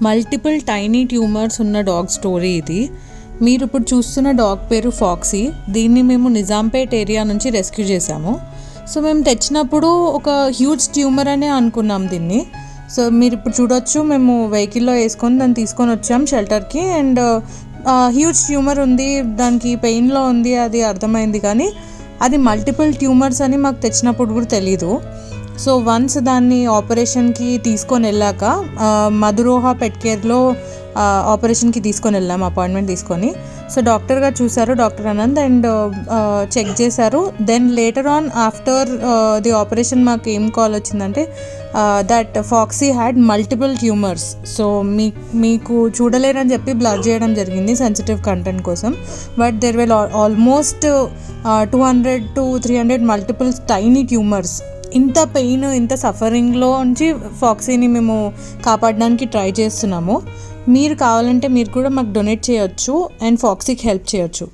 Multiple tiny tumours ఉన్న dog story ఇది. మీరు ఇప్పుడు చూస్తున్న డాగ్ పేరు ఫాక్సీ. దీన్ని మేము నిజాంపేట్ ఏరియా నుంచి రెస్క్యూ చేసాము. సో మేము తెచ్చినప్పుడు ఒక హ్యూజ్ ట్యూమర్ అనే అనుకున్నాం దీన్ని. సో మీరు ఇప్పుడు చూడొచ్చు, మేము వెహికల్లో వేసుకొని దాన్ని తీసుకొని వచ్చాం షెల్టర్కి. అండ్ హ్యూజ్ ట్యూమర్ ఉంది, దానికి పెయిన్లో ఉంది, అది అర్థమైంది. కానీ అది మల్టిపుల్ ట్యూమర్స్ అని మాకు తెచ్చినప్పుడు కూడా తెలీదు. సో వన్స్ దాన్ని ఆపరేషన్కి తీసుకొని వెళ్ళాక మధురోహ పెట్ కేర్లో ఆపరేషన్కి తీసుకొని వెళ్ళాం, అపాయింట్మెంట్ తీసుకొని. సో డాక్టర్ గారు చూశారు, డాక్టర్ అనంత్, అండ్ చెక్ చేశారు. Then later on after the operation మాకు ఏం కాల్ వచ్చిందంటే that Foxy had multiple tumours. So మీకు చూడలేరని చెప్పి బ్లర్ చేయడం జరిగింది సెన్సిటివ్ కంటెంట్ కోసం. But there will almost 200 to 300 multiple tiny tumours. ఇంత పెయిన్, ఇంత సఫరింగ్లో నుంచి ఫాక్సీని మేము కాపాడడానికి ట్రై చేస్తున్నాము. మీరు కావాలంటే మీరు కూడా మాకు డొనేట్ చేయొచ్చు అండ్ ఫాక్సీకి హెల్ప్ చేయొచ్చు.